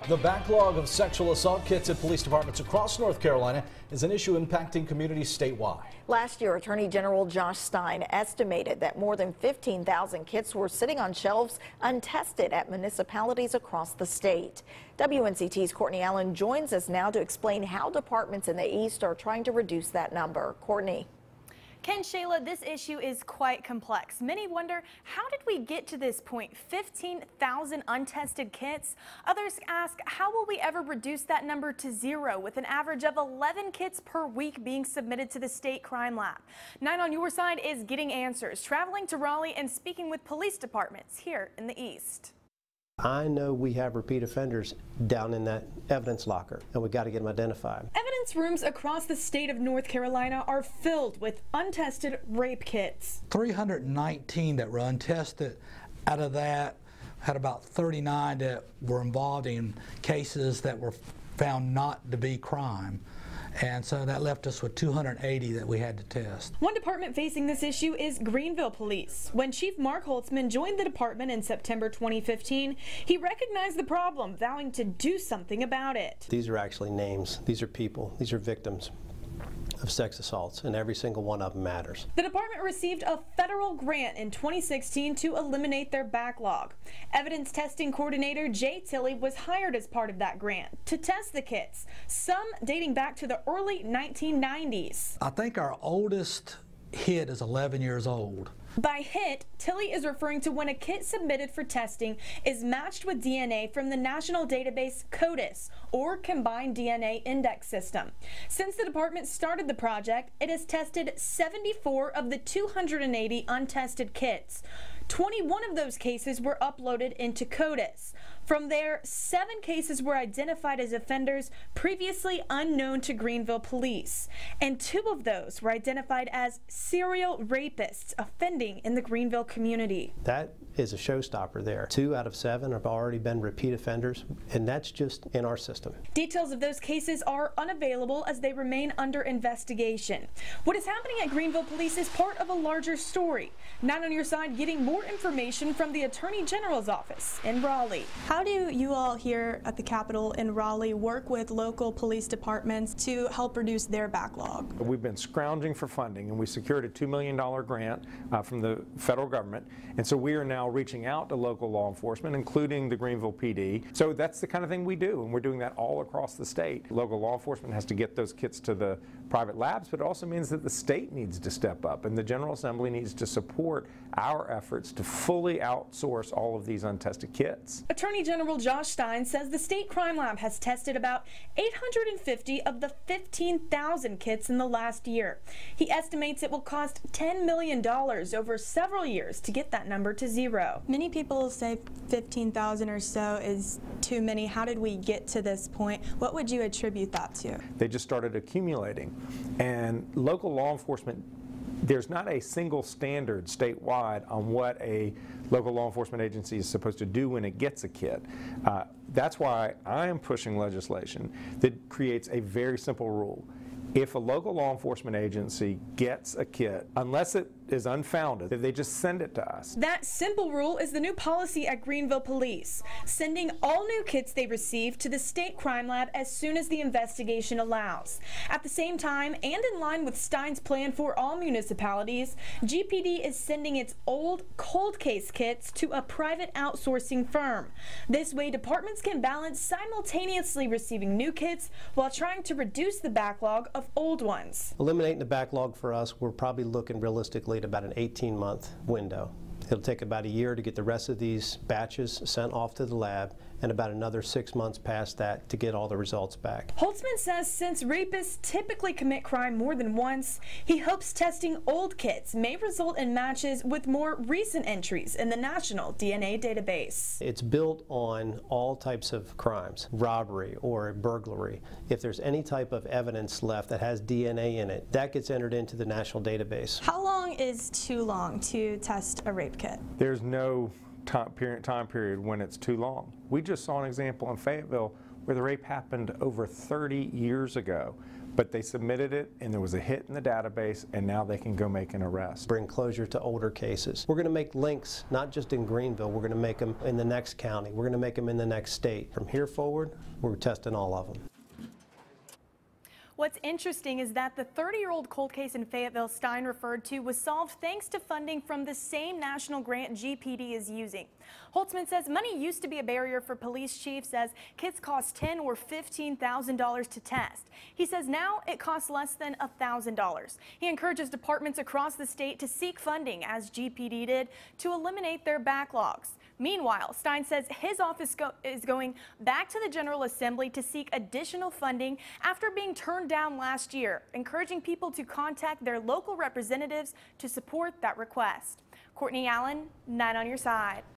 The backlog of sexual assault kits at police departments across North Carolina is an issue impacting communities statewide. Last year, Attorney General Josh Stein estimated that more than 15,000 kits were sitting on shelves untested at municipalities across the state. WNCT's Courtney Allen joins us now to explain how departments in the East are trying to reduce that number. Courtney. Ken, Shayla, this issue is quite complex. Many wonder, how did we get to this point? 15,000 untested kits? Others ask, how will we ever reduce that number to zero with an average of 11 kits per week being submitted to the state crime lab? 9 on your side is getting answers, traveling to Raleigh and speaking with police departments here in the East. I know we have repeat offenders down in that evidence locker, and we got to get them identified. Evidence rooms across the state of North Carolina are filled with untested rape kits. 319 that were untested. Out of that, had about 39 that were involved in cases that were found not to be crime. And so that left us with 280 that we had to test. One department facing this issue is Greenville Police. When Chief Mark Holtzman joined the department in September 2015, he recognized the problem, vowing to do something about it. These are actually names. These are people. These are victims of sex assaults, and every single one of them matters. The department received a federal grant in 2016 to eliminate their backlog. Evidence testing coordinator Jay Tilley was hired as part of that grant to test the kits, some dating back to the early 1990s. I think our oldest hit is 11 years old. By hit, Tilley is referring to when a kit submitted for testing is matched with DNA from the national database CODIS, or Combined DNA Index System. Since the department started the project, it has tested 74 of the 280 untested kits. 21 of those cases were uploaded into CODIS. From there, 7 cases were identified as offenders previously unknown to Greenville Police, and 2 of those were identified as serial rapists offending in the Greenville community. That is a showstopper there. 2 out of 7 have already been repeat offenders, and that's just in our system. Details of those cases are unavailable as they remain under investigation. What is happening at Greenville Police is part of a larger story. 9 on your side getting more information from the Attorney General's office in Raleigh. How do you all here at the Capitol in Raleigh work with local police departments to help reduce their backlog? We've been scrounging for funding, and we secured a $2 million grant from the federal government, and so we are now reaching out to local law enforcement, including the Greenville PD. So that's the kind of thing we do, and we're doing that all across the state. Local law enforcement has to get those kits to the private labs, but it also means that the state needs to step up, and the General Assembly needs to support our efforts to fully outsource all of these untested kits. Attorney General Josh Stein says the state crime lab has tested about 850 of the 15,000 kits in the last year. He estimates it will cost $10 million over several years to get that number to zero. Many people say 15,000 or so is too many. How did we get to this point? What would you attribute that to? They just started accumulating, and local law enforcement, there's not a single standard statewide on what a local law enforcement agency is supposed to do when it gets a kit. That's why I am pushing legislation that creates a very simple rule. If a local law enforcement agency gets a kit, unless it is unfounded, they just send it to us. That simple rule is the new policy at Greenville Police, sending all new kits they receive to the state crime lab as soon as the investigation allows. At the same time, and in line with Stein's plan for all municipalities, GPD is sending its old cold case kits to a private outsourcing firm. This way, departments can balance simultaneously receiving new kits while trying to reduce the backlog of old ones. Eliminating the backlog for us, we're probably looking realistically at about an 18-month window. It'll take about a year to get the rest of these batches sent off to the lab, and about another 6 months past that to get all the results back. Holtzman says since rapists typically commit crime more than once, he hopes testing old kits may result in matches with more recent entries in the national DNA database. It's built on all types of crimes, robbery or burglary. If there's any type of evidence left that has DNA in it, that gets entered into the national database. How long is too long to test a rape kit? There's no time period when it's too long. We just saw an example in Fayetteville where the rape happened over 30 years ago, but they submitted it and there was a hit in the database, and now they can go make an arrest. Bring closure to older cases. We're going to make links, not just in Greenville, we're going to make them in the next county, we're going to make them in the next state. From here forward, we're testing all of them. What's interesting is that the 30-year-old cold case in Fayetteville Stein referred to was solved thanks to funding from the same national grant GPD is using. Holtzman says money used to be a barrier for police chiefs as kits cost $10,000 or $15,000 to test. He says now it costs less than $1,000. He encourages departments across the state to seek funding, as GPD did, to eliminate their backlogs. Meanwhile, Stein says his office is going back to the General Assembly to seek additional funding after being turned down last year, encouraging people to contact their local representatives to support that request. Courtney Allen, 9 on your side.